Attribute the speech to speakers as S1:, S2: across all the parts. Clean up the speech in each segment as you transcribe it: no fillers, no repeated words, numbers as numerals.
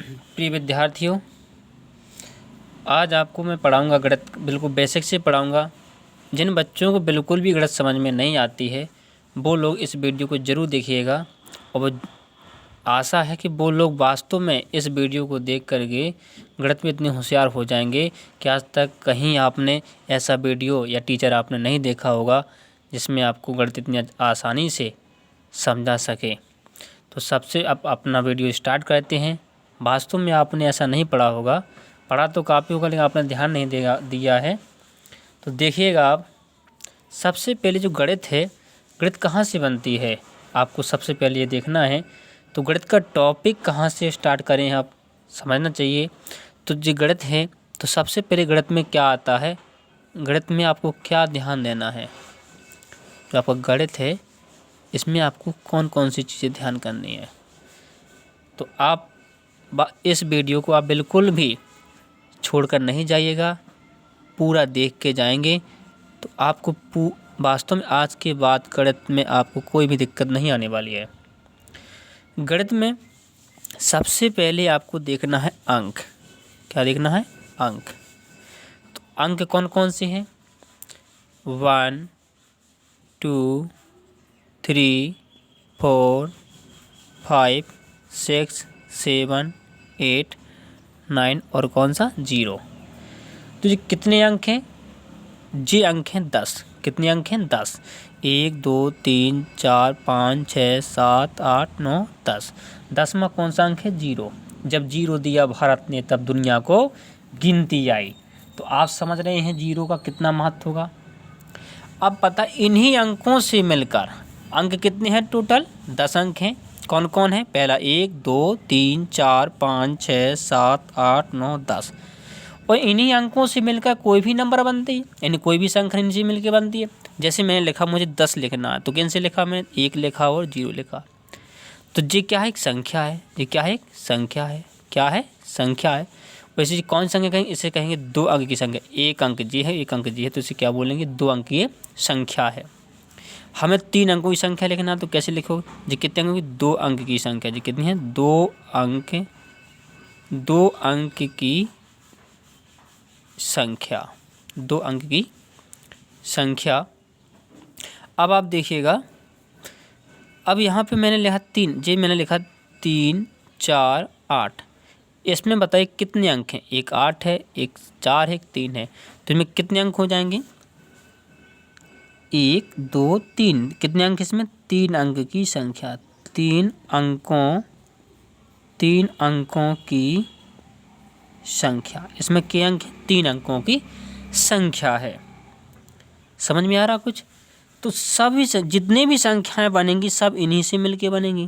S1: प्रिय विद्यार्थियों, आज आपको मैं पढ़ाऊंगा गणित, बिल्कुल बेसिक से पढ़ाऊंगा। जिन बच्चों को बिल्कुल भी गणित समझ में नहीं आती है वो लोग इस वीडियो को ज़रूर देखिएगा। और वो आशा है कि वो लोग वास्तव में इस वीडियो को देख करके गणित में इतने होशियार हो जाएंगे कि आज तक कहीं आपने ऐसा वीडियो या टीचर आपने नहीं देखा होगा जिसमें आपको गणित इतनी आसानी से समझा सके। तो सबसे अब अपना वीडियो स्टार्ट करते हैं। वास्तव में आपने ऐसा नहीं पढ़ा होगा, पढ़ा तो काफ़ी होगा लेकिन आपने ध्यान नहीं दिया है। तो देखिएगा आप, सबसे पहले जो गणित है, गणित कहाँ से बनती है आपको सबसे पहले ये देखना है। तो गणित का टॉपिक कहाँ से स्टार्ट करें आप समझना चाहिए। तो जो गणित है, तो सबसे पहले गणित में क्या आता है, गणित में आपको क्या ध्यान देना है। जो आपका गणित है इसमें आपको कौन कौन सी चीज़ें ध्यान करनी है। तो आप इस वीडियो को आप बिल्कुल भी छोड़कर नहीं जाइएगा, पूरा देख के जाएंगे तो आपको वास्तव में आज के बाद गणित में आपको कोई भी दिक्कत नहीं आने वाली है। गणित में सबसे पहले आपको देखना है अंक। क्या देखना है? अंक। तो अंक कौन कौन से हैं? 1 2 3 4 5 6 7 8 9 और कौन सा? 0। तो ये कितने अंक हैं? ये अंक हैं 10। कितने अंक हैं? 10। 1 2 3 4 5 6 7 8 9 10। 10वां कौन सा अंक है? 0। जब 0 दिया भारत ने तब दुनिया को गिनती आई। तो आप समझ रहे हैं 0 का कितना महत्व होगा। अब पता, इन्हीं अंकों से मिलकर अंक कितने हैं? टोटल 10 अंक हैं। कौन कौन है? पहला 1 2 3 4 5 6 7 8 9 10। और इन्हीं अंकों से मिलकर कोई भी नंबर बनती है, यानी कोई भी संख्या इनसे मिलकर बनती है। जैसे मैंने लिखा, मुझे 10 लिखना है, तो किन से लिखा मैंने? 1 लिखा और 0 लिखा। तो ये क्या है? एक संख्या है। ये क्या है? एक संख्या है। क्या है? संख्या है। वैसे कौन संख्या कहेंगे? इसे कहेंगे 2 अंक की संख्या। 1 अंक जी है, 1 अंक जी है, तो इसे क्या बोलेंगे? 2 अंक की संख्या है। हमें 3 अंकों की संख्या लिखना, तो कैसे लिखोगे? जी कितने अंकों की? 2 अंक की संख्या। जी कितनी है? 2 अंक। 2 अंक की संख्या। 2 अंक की संख्या। अब आप देखिएगा, अब यहाँ पे मैंने लिखा 3। जी मैंने लिखा 3 4 8। इसमें बताइए कितने अंक हैं? एक 8 है, एक 4 है, एक 3 है। तो इनमें कितने अंक हो जाएंगे? 1 2 3। कितने अंक इसमें? 3 अंक की संख्या। 3 अंकों की संख्या। इसमें क्या अंक है? 3 अंकों की संख्या है। समझ में आ रहा कुछ? तो सभी जितने भी संख्याएं बनेंगी सब इन्हीं से मिलके बनेंगी,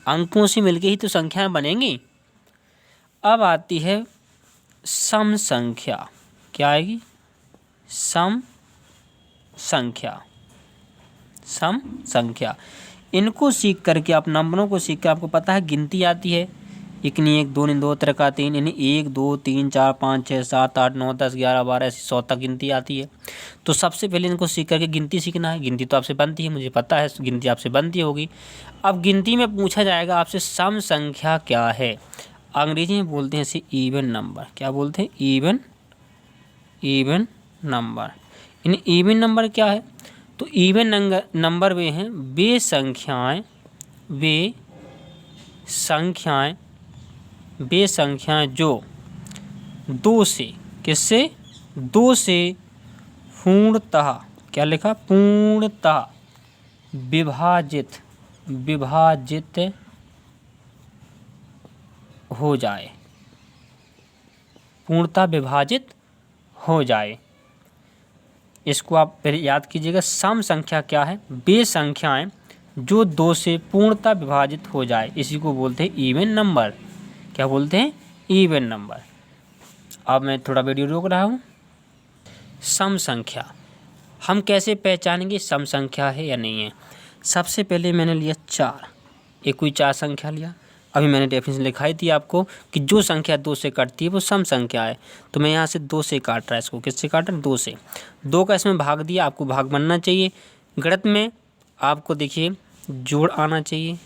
S1: अंकों से मिलके ही तो संख्याएं बनेंगी। अब आती है सम संख्या। क्या आएगी? सम संख्या। सम संख्या। इनको सीख करके, आप नंबरों को सीख कर, आपको पता है गिनती आती है। 1 नहीं 1 2 नहीं 2 3 3, यानी 1 2 3 4 5 6 7 8 9 10 11 12 ऐसी 100 तक गिनती आती है। तो सबसे पहले इनको सीख करके गिनती सीखना है। गिनती तो आपसे बनती है, मुझे पता है गिनती आपसे बनती होगी। अब गिनती में पूछा जाएगा आपसे सम संख्या क्या है। अंग्रेजी में बोलते हैं इसे इवन नंबर। क्या बोलते हैं? Even number. यानी इवन नंबर क्या है? तो इवन नंबर वे हैं, वे संख्याएं जो 2 से, किससे? 2 से पूर्णतः, क्या लिखा? पूर्णतः विभाजित हो जाए। पूर्णतः विभाजित हो जाए। इसको आप पहले याद कीजिएगा। सम संख्या क्या है? वे संख्याएं जो 2 से पूर्णतः विभाजित हो जाए, इसी को बोलते हैं इवन नंबर। क्या बोलते हैं? Even number. अब मैं थोड़ा वीडियो रोक रहा हूँ। सम संख्या हम कैसे पहचानेंगे सम संख्या है या नहीं है? सबसे पहले मैंने लिया 4, एक कोई 4 संख्या लिया। अभी मैंने डेफिनेशन लिखाई थी आपको कि जो संख्या 2 से कटती है वो सम संख्या है। तो मैं यहाँ से 2 से काट रहा है, इसको किससे काट रहा है? 2 से। 2 का इसमें भाग दिया, आपको भाग बनना चाहिए। गणित में आपको देखिए जोड़ आना चाहिए,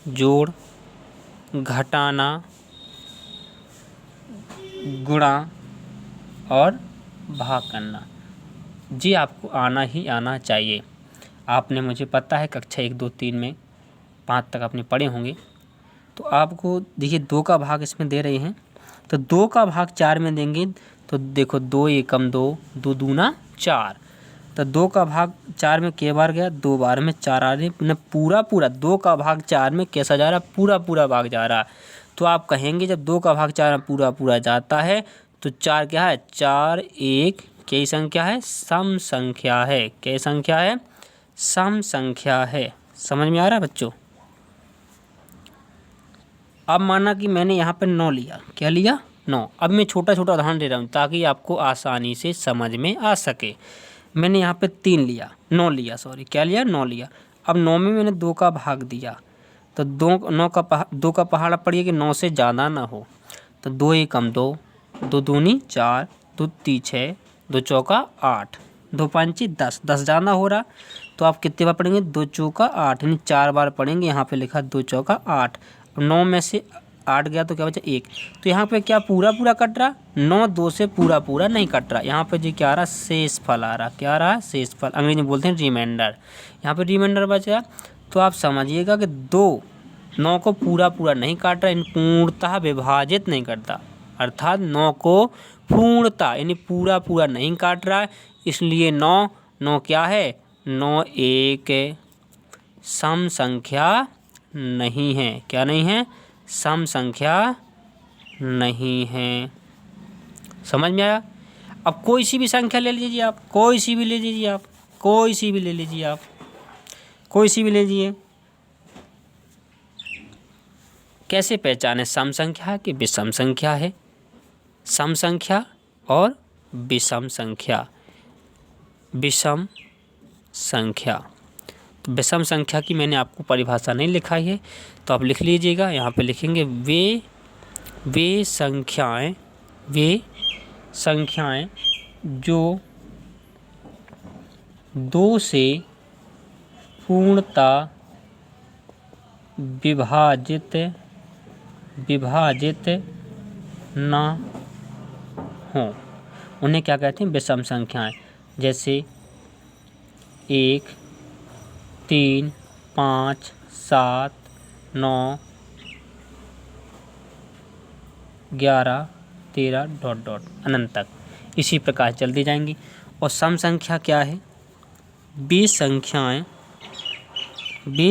S1: जोड़, घटाना, गुणा और भाग करना, जी आपको आना ही आना चाहिए। आपने, मुझे पता है, कक्षा 1, 2, 3 में 5 तक आपने पढ़े होंगे। तो आपको देखिए 2 का भाग इसमें दे रहे हैं, तो 2 का भाग 4 में देंगे तो देखो 2 एकम 2, 2 दूना 4। तो 2 का भाग 4 में कै बार गया, 2 बार में 4 आ रही, पूरा 2 का भाग 4 में कैसा जा रहा, पूरा भाग जा रहा। तो आप कहेंगे जब 2 का भाग 4 में पूरा जाता है तो 4 क्या है, 4 एक क्या संख्या है, सम संख्या है। क्या संख्या है, सम संख्या है। समझ में आ रहा है बच्चों। अब माना कि मैंने यहाँ पे 9 लिया, क्या लिया, 9। अब मैं छोटा उदाहरण दे रहा हूँ ताकि आपको आसानी से समझ में आ सके। मैंने यहाँ पे 3 लिया, 9 लिया, सॉरी क्या लिया, 9 लिया। अब 9 में मैंने 2 का भाग दिया, तो 2 का पहाड़ा पड़िए कि 9 से ज़्यादा ना हो। तो 2 एकम 2, 2 दूनी 4, 2 ती 6, 2 चौका 8, 2 पंची 10, 10 ज़्यादा हो रहा। तो आप कितने बार पढ़ेंगे, 2 चौका 8, यानी 4 बार पढ़ेंगे। यहाँ पे लिखा 2 चौका 8। 9 में से 8 गया तो क्या बचा, 1। तो यहाँ पे क्या पूरा कट रहा, 9 2 से पूरा नहीं कट रहा। यहाँ पे जी क्या आ रहा, शेष फल आ रहा। क्या आ रहा है, शेष फल, अंग्रेजी में बोलते हैं रिमाइंडर। यहाँ पे रिमाइंडर बचा। तो आप समझिएगा कि 2 9 को पूरा नहीं काट रहा, इन पूर्णतः विभाजित नहीं करता, अर्थात 9 को पूर्णतः यानी पूरा नहीं काट रहा है। इसलिए 9 क्या है, 9 एक सम संख्या नहीं है। क्या नहीं है, सम संख्या नहीं है। समझ में आया। अब कोई सी भी संख्या ले लीजिए आप, कोई सी भी ले लीजिए आप, कोई सी भी ले लीजिए आप, कोई सी भी ले लीजिए। कैसे पहचाने सम संख्या है कि विषम संख्या है। सम संख्या और विषम संख्या, विषम संख्या। तो विषम संख्या की मैंने आपको परिभाषा नहीं लिखाई है, तो आप लिख लीजिएगा। यहाँ पे लिखेंगे वे संख्याएं जो 2 से पूर्णतः विभाजित ना हो, उन्हें क्या कहते हैं, विषम संख्याएं। जैसे 1 3 5 7 9 11 13 ... अनंत तक, इसी प्रकार चलती जाएंगी। और सम संख्या क्या है, वे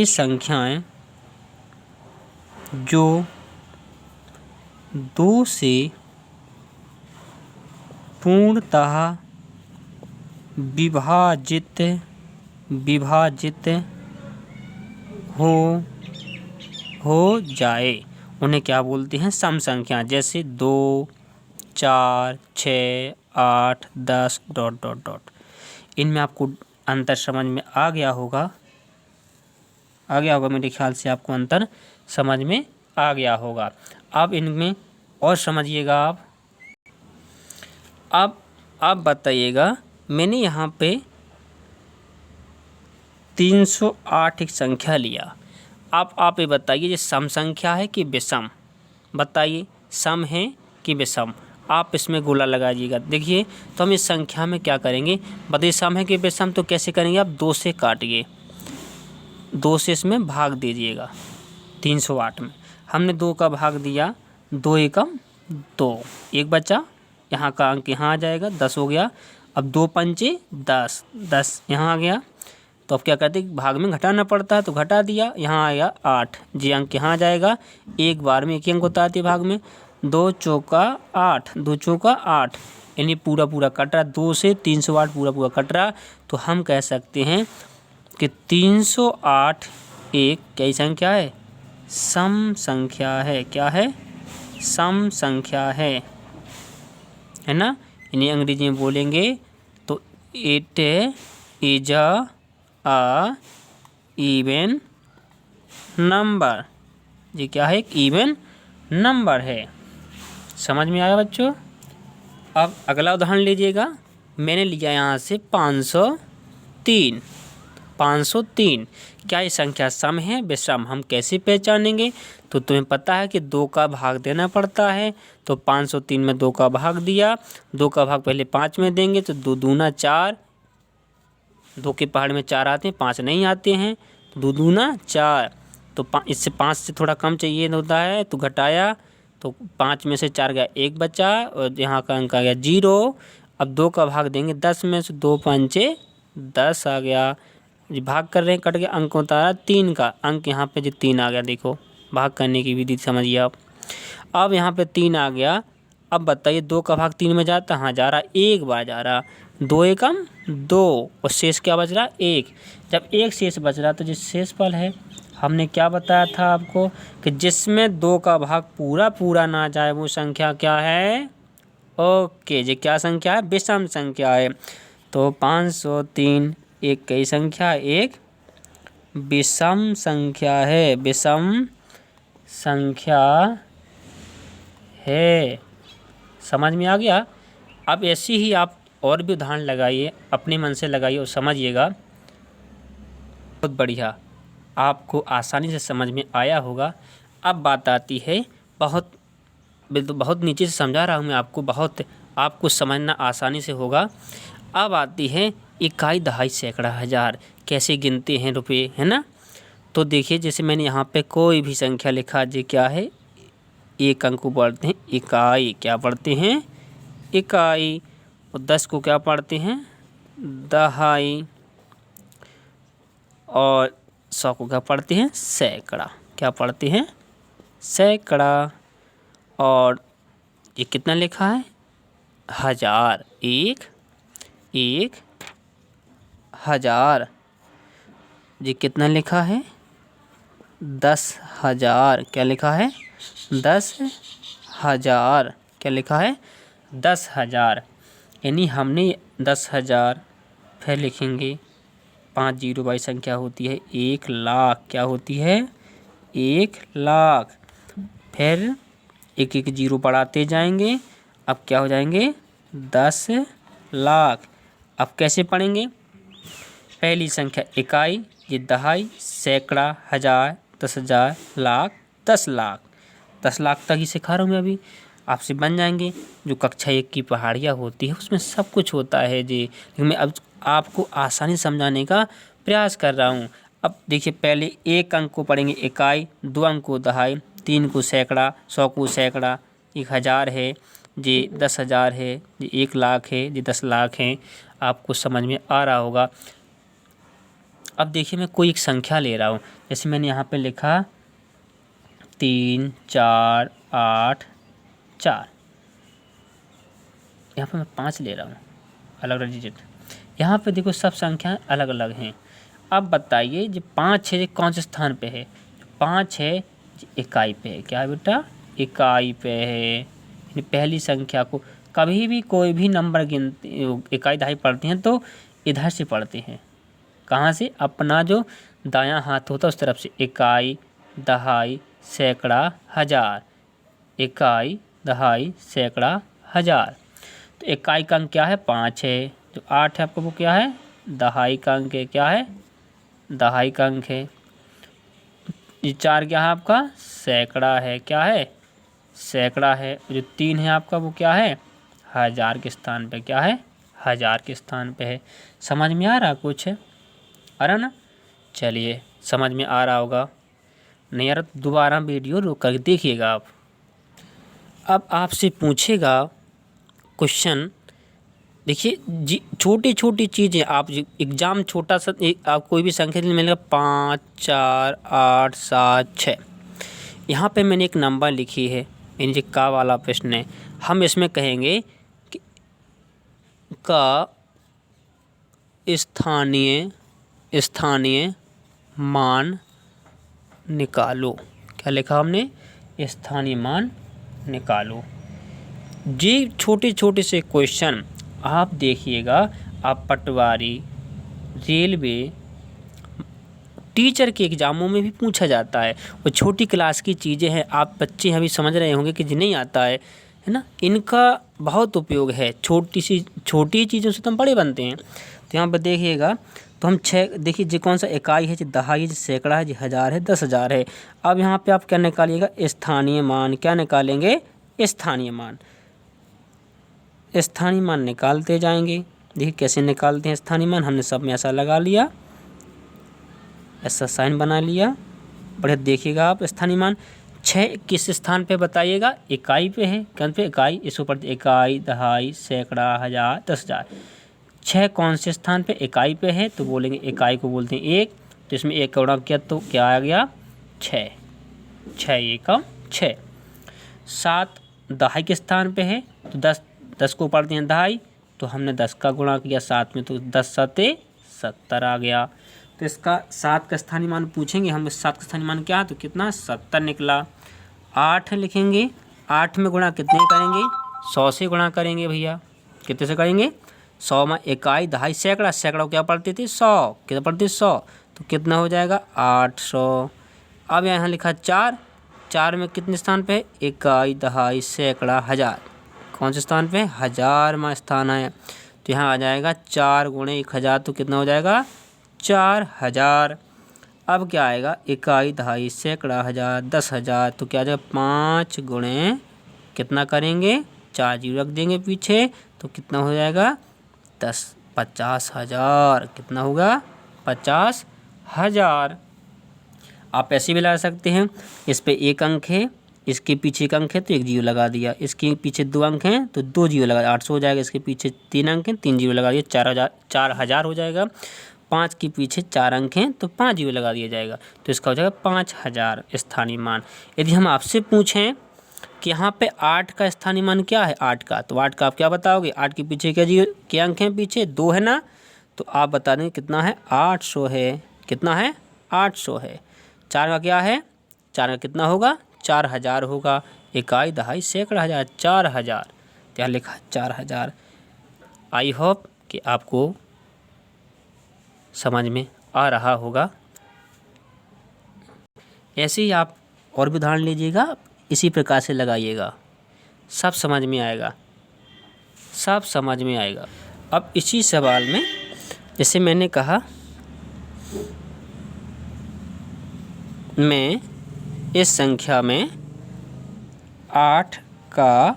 S1: संख्याएं जो 2 से पूर्णतः विभाजित हो जाए, उन्हें क्या बोलते हैं, सम संख्या। जैसे 2 4 6 8 10 ... इनमें आपको अंतर समझ में आ गया होगा, मेरे ख्याल से आपको अंतर समझ में आ गया होगा। अब इनमें और समझिएगा आप बताइएगा। मैंने यहाँ पे 308 एक संख्या लिया। आप ये बताइए, ये सम संख्या है कि विषम, बताइए, सम है कि विषम। आप इसमें गोला लगाइएगा। देखिए, तो हम इस संख्या में क्या करेंगे, बताइए सम है कि विषम। तो कैसे करेंगे, आप 2 से काटिए, 2 से इसमें भाग दीजिएगा। 308 में हमने 2 का भाग दिया, 2 एकम 2, 1 बचा, यहाँ का अंक यहाँ आ जाएगा, 10 हो गया। अब 2 पंचे 10, 10 यहाँ आ गया। तो अब क्या करते हैं, भाग में घटाना पड़ता है, तो घटा दिया, यहाँ आया 8, जी अंक यहाँ आ जाएगा। एक बार में एक ही अंक होता है भाग में। 2 चौका 8, 2 चौका 8, यानी पूरा कट रहा। 2 से 308 पूरा कट रहा। तो हम कह सकते हैं कि 308 एक क्या संख्या है, सम संख्या है। क्या है, सम संख्या है ना। इन्हें अंग्रेजी में बोलेंगे तो it is a even number. ये क्या है, एक इवन नंबर है। समझ में आया बच्चों। अब अगला उदाहरण लीजिएगा। मैंने लिया यहाँ से 503। 503। क्या ये संख्या सम है विषम? हम कैसे पहचानेंगे? तो तुम्हें पता है कि 2 का भाग देना पड़ता है। तो 503 में 2 का भाग दिया, 2 का भाग पहले 5 में देंगे तो 2 दूना 4, 2 के पहाड़ में 4 आते हैं, 5 नहीं आते हैं, तो 2 दूना 4। तो इससे 5 से थोड़ा कम चाहिए होता है तो घटाया, तो 5 में से 4 गया, 1 बचा और यहाँ का अंक आ गया 0। अब 2 का भाग देंगे 10 में से, 2 पंचे 10 आ गया। जी भाग कर रहे हैं, कट गया, अंक उतारा 3 का, अंक यहाँ पे जो 3 आ गया। देखो भाग करने की विधि समझिए आप। अब यहाँ पे 3 आ गया। अब बताइए 2 का भाग 3 में जाता? हाँ जा रहा, एक बार जा रहा। 2 एकम 2 और शेष क्या बच रहा? 1। जब 1 शेष बच रहा तो जो शेष फल है, हमने क्या बताया था आपको कि जिसमें 2 का भाग पूरा पूरा ना जाए वो संख्या क्या है? ओके, ये क्या संख्या है? विषम संख्या है। तो 503 एक कई संख्या, एक विषम संख्या है, विषम संख्या है। समझ में आ गया? अब ऐसी ही आप और भी उदाहरण लगाइए, अपने मन से लगाइए और समझिएगा। बहुत बढ़िया, आपको आसानी से समझ में आया होगा। अब बात आती है, बहुत नीचे से समझा रहा हूँ मैं आपको, बहुत आपको समझना आसानी से होगा। अब आती है इकाई, दहाई, सैकड़ा, हज़ार कैसे गिनते हैं रुपये, है ना? तो देखिए जैसे मैंने यहाँ पे कोई भी संख्या लिखा, ये क्या है? एक अंक को पढ़ते हैं इकाई, क्या पढ़ते हैं? इकाई। और 10 को क्या पढ़ते हैं? दहाई। और 100 को क्या पढ़ते हैं? सैकड़ा। क्या पढ़ते हैं? सैकड़ा। और ये कितना लिखा है? हज़ार। एक हज़ार। ये कितना लिखा है? 10,000। क्या लिखा है? 10,000। क्या लिखा है? 10,000। यानी हमने 10,000, फिर लिखेंगे 5 जीरो बाई संख्या होती है 1,00,000। क्या होती है? 1,00,000। फिर एक एक जीरो बढ़ाते जाएंगे, अब क्या हो जाएंगे? 10,00,000। अब कैसे पढ़ेंगे? पहली संख्या इकाई, ये दहाई, सैकड़ा, हज़ार, 10,000, लाख, 10,00,000। 10,00,000 तक ही सिखा रहा हूँ मैं अभी, आपसे बन जाएंगे। जो कक्षा 1 की पहाड़ियाँ होती है उसमें सब कुछ होता है जी, लेकिन मैं अब आपको आसानी समझाने का प्रयास कर रहा हूँ। अब देखिए पहले 1 अंक को पढ़ेंगे इकाई, 2 अंक को दहाई, 3 को सैकड़ा, 100 को सैकड़ा, 1,000 है, जी 10,000 है, जी 1,00,000 है, जी 10,00,000 है। आपको समझ में आ रहा होगा। अब देखिए मैं कोई एक संख्या ले रहा हूँ, जैसे मैंने यहाँ पे लिखा 3, 4, 8, 4। यहाँ पे मैं 5 ले रहा हूँ, अलग अलग डिजिट। यहाँ पे देखो सब संख्याएं अलग अलग हैं। अब बताइए जो 5 है ये कौन से स्थान पे है? 5 है इकाई पे है। क्या है बेटा? इकाई पे है। यानी पहली संख्या को कभी भी कोई भी नंबर गिनते, इकाई दहाई पढ़ते हैं तो इधर से पढ़ते हैं। कहाँ से? अपना जो दायां हाथ होता है उस तरफ से। इकाई, दहाई, सैकड़ा, हज़ार। इकाई, दहाई, सैकड़ा, हज़ार। तो इकाई का अंक क्या है? 5 है। जो 8 है आपका वो क्या है? दहाई का अंक है। क्या है? दहाई का अंक है। ये 4 क्या है आपका? सैकड़ा है। क्या है? सैकड़ा है। जो 3 है आपका वो क्या है? हज़ार के स्थान पे। क्या है? हज़ार के स्थान पे है। समझ में आ रहा कुछ? आ रहा ना? चलिए समझ में आ रहा होगा। नहीं आ रहा तो दोबारा वीडियो रोक कर देखिएगा आप। अब आपसे पूछेगा क्वेश्चन, देखिए जी छोटी छोटी चीज़ें आप एग्ज़ाम छोटा सा आप कोई भी संख्या मिलेगा 5, 4, 8, 7, 6। यहाँ पे मैंने एक नंबर लिखी है, यानी का वाला प्रश्न है। हम इसमें कहेंगे कि का स्थानीय मान निकालो। क्या लिखा हमने? स्थानीय मान निकालो। जी छोटे छोटे से क्वेश्चन आप देखिएगा, आप पटवारी, रेलवे, टीचर के एग्ज़ामों में भी पूछा जाता है। और छोटी क्लास की चीज़ें हैं, आप बच्चे अभी समझ रहे होंगे कि नहीं आता है ना? इनका बहुत उपयोग है। छोटी चीज़ों से तो हम बड़े बनते हैं। तो यहाँ पर देखिएगा तो हम 6 देखिए जी कौन सा इकाई है जी, दहाई है जी, सैकड़ा है जी, हज़ार है, 10,000 है। अब यहाँ पे आप क्या निकालिएगा, स्थानीय मान। क्या निकालेंगे, स्थानीय मान। स्थानीय मान निकालते जाएंगे। देखिए कैसे निकालते हैं स्थानीय मान, हमने सब में ऐसा लगा लिया, ऐसा साइन बना लिया। बढ़िया देखिएगा आप, स्थानीय मान 6 किस स्थान पे बताइएगा, इकाई पे है। कौन पे, इकाई। इसके ऊपर इकाई, दहाई, सैकड़ा, हज़ार, 10,000। 6 कौन से स्थान पे, इकाई पे है, तो बोलेंगे इकाई को बोलते हैं 1। तो इसमें 1 का गुणा किया तो क्या आ गया, 6। 6 एकम 6। 7 दहाई के स्थान पे है, तो 10 को पढ़ते हैं दहाई, तो हमने 10 का गुणा किया 7 में, तो 10 सते 70 आ गया। तो इसका 7 का स्थानीय मान पूछेंगे हम, 7 का स्थानीय मान क्या है, तो कितना, 70 निकला। 8 लिखेंगे, 8 में गुणा कितने करेंगे, 100 से गुणा करेंगे भैया। कितने से करेंगे, 100 में इकाई, दहाई, सैकड़ा। सैकड़ा क्या पढ़ते थे, 100। कितना पढ़ते, 100। तो कितना हो जाएगा, 800। अब यहाँ लिखा 4। 4 में कितने स्थान पे है, इकाई, दहाई, सैकड़ा, हज़ार। कौन से स्थान पे, 1000 में स्थान है। तो यहाँ आ जाएगा 4 गुणे 1000, तो कितना हो जाएगा, 4000। अब क्या आएगा, इकाई, दहाई, सैकड़ा, हज़ार, 10,000। तो क्या आ जाएगा, 5 गुणे कितना करेंगे, 4 जीरो रख देंगे पीछे, तो कितना हो जाएगा, 50,000। कितना होगा, 50,000। आप ऐसे भी लगा सकते हैं, इस पे 1 अंक है, इसके पीछे 1 अंक है तो 1 जीरो लगा दिया, इसके पीछे 2 अंक हैं तो 2 जीरो लगा दिया, 800 हो जाएगा। इसके पीछे 3 अंक हैं, 3 जीरो लगा दिया, 4,000 हो जाएगा। 5 के पीछे 4 अंक हैं तो 5 जीरो लगा दिया जाएगा, तो इसका हो जाएगा 5000 स्थानीय मान। यदि हम आपसे पूछें कि यहाँ पे 8 का स्थानीय मान क्या है, 8 का, तो 8 का आप क्या बताओगे, 8 के पीछे क्या अंक हैं, पीछे 2 है ना, तो आप बता देंगे कितना है, 800 है। कितना है, 800 है। 4 का क्या है, 4 का कितना होगा, 4000 होगा। इकाई, दहाई, सैकड़ा, हज़ार, 4000। क्या लिखा, 4000। आई होप कि आपको समझ में आ रहा होगा। ऐसे ही आप और भी उदाहरण लीजिएगा, इसी प्रकार से लगाइएगा, सब समझ में आएगा, सब समझ में आएगा। अब इसी सवाल में जैसे मैंने कहा, मैं इस संख्या में 8 का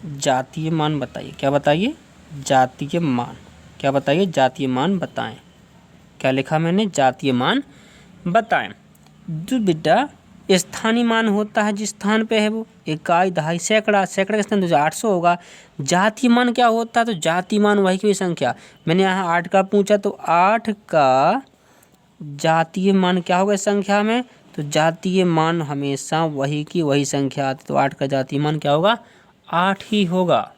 S1: जातीय मान बताइए। क्या बताइए, जातीय मान। क्या बताइए, जातीय मान बताएं। क्या लिखा मैंने, जातीय मान बताएं। जो बेटा स्थानीय मान होता है जिस स्थान पे है वो, इकाई, दहाई, सैकड़ा। सैकड़ा का स्थान तो 800 होगा। जातीय मान क्या होता है, तो जातीय मान वही की वही संख्या। मैंने यहाँ 8 का पूछा, तो 8 का जातीय मान क्या होगा इस संख्या में, तो जातीय मान हमेशा वही की वही संख्या आती, तो 8 का जातीय मान क्या होगा, 8 ही होगा।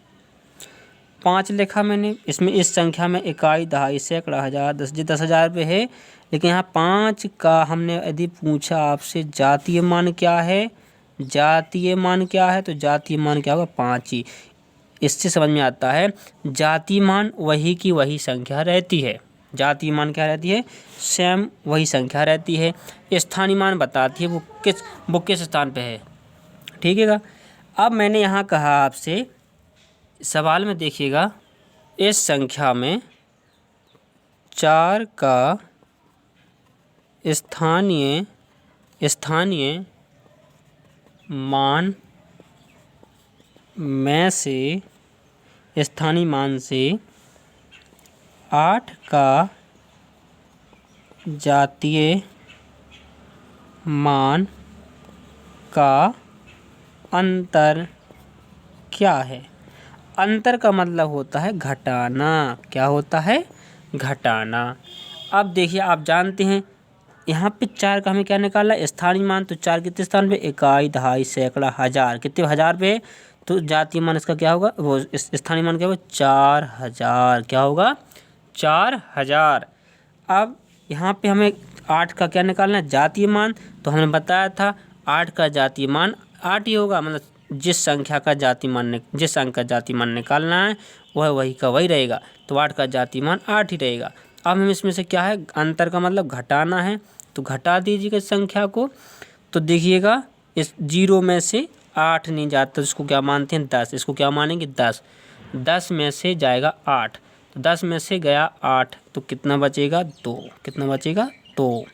S1: 5 लिखा मैंने, इसमें इस संख्या में इकाई, दहाई, सैकड़ा, हज़ार, 10,000 पे है, लेकिन यहाँ 5 का हमने यदि पूछा आपसे जातीय मान क्या है, जातीय मान क्या है, तो जातीय मान क्या होगा, 5 ही। इससे समझ में आता है जातीय मान वही की वही संख्या रहती है। जातीय मान क्या रहती है, सेम वही संख्या रहती है। स्थानीय मान बताती है वो किस स्थान पे है, ठीक है। अब मैंने यहाँ कहा आपसे, सवाल में देखिएगा, इस संख्या में 4 का स्थानीय मान में से, स्थानीय मान से 8 का जातीय मान का अंतर क्या है। अंतर का मतलब होता है घटाना। क्या होता है, घटाना। अब देखिए, आप जानते हैं यहाँ पे 4 का हमें क्या निकालना है, स्थानीय मान। तो 4 कितने स्थान पे, इकाई, दहाई, सैकड़ा, हज़ार। कितने, 1000 पे, तो जातीय मान इसका क्या होगा, वो स्थानीय मान क्या होगा, 4000। क्या होगा, 4000। अब यहाँ पे हमें 8 का क्या निकालना है, जातीय मान। तो हमने बताया था 8 का जातीय मान 8 ही होगा, मतलब जिस संख्या का जातीय मान, जिस अंक का जातीय मान निकालना है वह वही का वही रहेगा। तो 8 का जातीय मान 8 ही रहेगा। अब हम इसमें से क्या है, अंतर का मतलब घटाना है, तो घटा दीजिएगा इस संख्या को। तो देखिएगा, इस 0 में से 8 नहीं जाता, तो इसको क्या मानते हैं, 10। इसको क्या मानेंगे, 10। 10 में से जाएगा 8, तो 10 में से गया 8, तो कितना बचेगा 2, कितना बचेगा 2।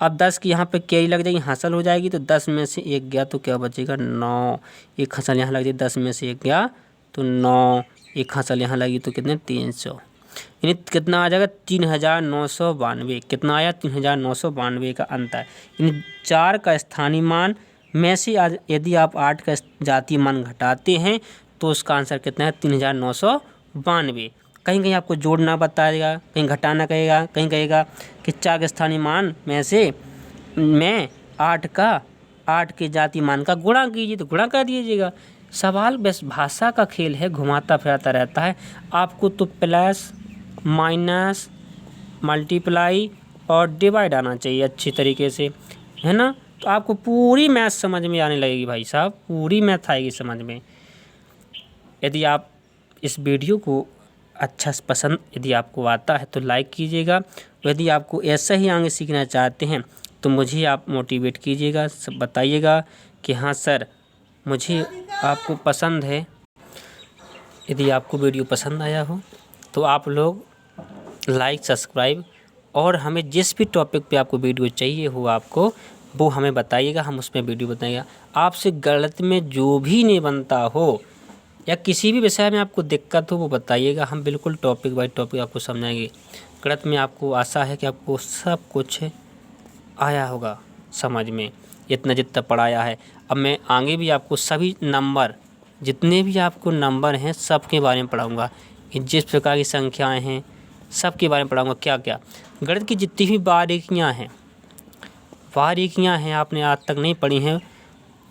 S1: अब 10 की यहाँ पे कैरी लग जाएगी, हासिल हो जाएगी, तो 10 में से 1 गया तो क्या बचेगा 9, एक हासिल यहाँ लग जाएगी, 10 में से 1 गया तो 9, एक हासिल यहाँ लगी तो कितने 300, यानी कितना आ जाएगा 3992। कितना आया 3992 का अंतर। यानी 4 का स्थानीय मान में से आज यदि आप 8 का जातीय मान घटाते हैं तो उसका आंसर कितना है 3992। कहीं कहीं आपको जोड़ना बताएगा, कहीं घटाना कहेगा, कहीं कहेगा कि 4 के स्थानीय मान में से 8 के जातीय मान का गुणा कीजिए, तो गुणा कर दीजिएगा। सवाल बस भाषा का खेल है, घुमाता फिराता रहता है। आपको तो प्लस माइनस मल्टीप्लाई और डिवाइड आना चाहिए अच्छी तरीके से, है ना। तो आपको पूरी मैथ समझ में आने लगेगी भाई साहब, पूरी मैथ आएगी समझ में। यदि आप इस वीडियो को अच्छा पसंद यदि आपको आता है तो लाइक कीजिएगा। यदि आपको ऐसा ही आगे सीखना चाहते हैं तो मुझे आप मोटिवेट कीजिएगा, सब बताइएगा कि हाँ सर मुझे आपको पसंद है। यदि आपको वीडियो पसंद आया हो तो आप लोग लाइक सब्सक्राइब, और हमें जिस भी टॉपिक पे आपको वीडियो चाहिए हो आपको वो हमें बताइएगा, हम उसमें वीडियो बताएंगे। आपसे गणित में जो भी नहीं बनता हो या किसी भी विषय में आपको दिक्कत हो वो बताइएगा, हम बिल्कुल टॉपिक बाय टॉपिक आपको समझाएंगे। गणित में आपको आशा है कि आपको सब कुछ आया होगा समझ में, इतना जितना पढ़ाया है। अब मैं आगे भी आपको सभी नंबर, जितने भी आपको नंबर हैं सब के बारे में पढ़ाऊँगा, जिस प्रकार की संख्याएँ हैं सब के बारे में पढ़ाऊँगा। क्या क्या गणित की जितनी भी बारीकियाँ हैं आपने आज तक नहीं पढ़ी हैं,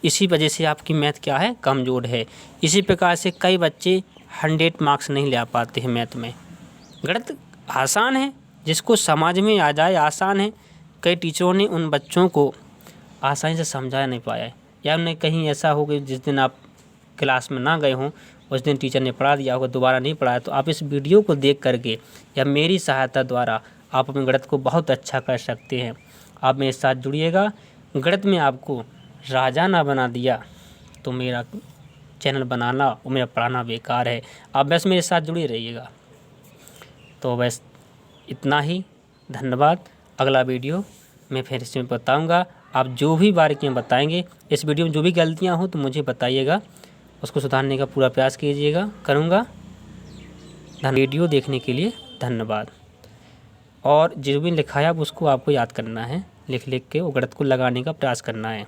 S1: इसी वजह से आपकी मैथ क्या है कमज़ोर है। इसी प्रकार से कई बच्चे 100 मार्क्स नहीं ले पाते हैं मैथ में। गणित आसान है, जिसको समझ में आ जाए आसान है। कई टीचरों ने उन बच्चों को आसानी से समझा नहीं पाया है, या उन्हें कहीं ऐसा हो कि जिस दिन आप क्लास में ना गए हों उस दिन टीचर ने पढ़ा दिया होगा, दोबारा नहीं पढ़ाया, तो आप इस वीडियो को देख करके या मेरी सहायता द्वारा आप अपने गणित को बहुत अच्छा कर सकते हैं। आप मेरे साथ जुड़िएगा। गणित में आपको राजा ना बना दिया तो मेरा चैनल बनाना और मेरा पढ़ाना बेकार है। आप बस मेरे साथ जुड़े रहिएगा। तो बस इतना ही, धन्यवाद। अगला वीडियो मैं फिर इसमें बताऊंगा। आप जो भी बारीकियां बताएंगे, इस वीडियो में जो भी गलतियां हो तो मुझे बताइएगा, उसको सुधारने का पूरा प्रयास करूंगा। वीडियो देखने के लिए धन्यवाद। और जो भी लिखा है उसको आपको याद करना है, लिख के वो गणित को लगाने का प्रयास करना है।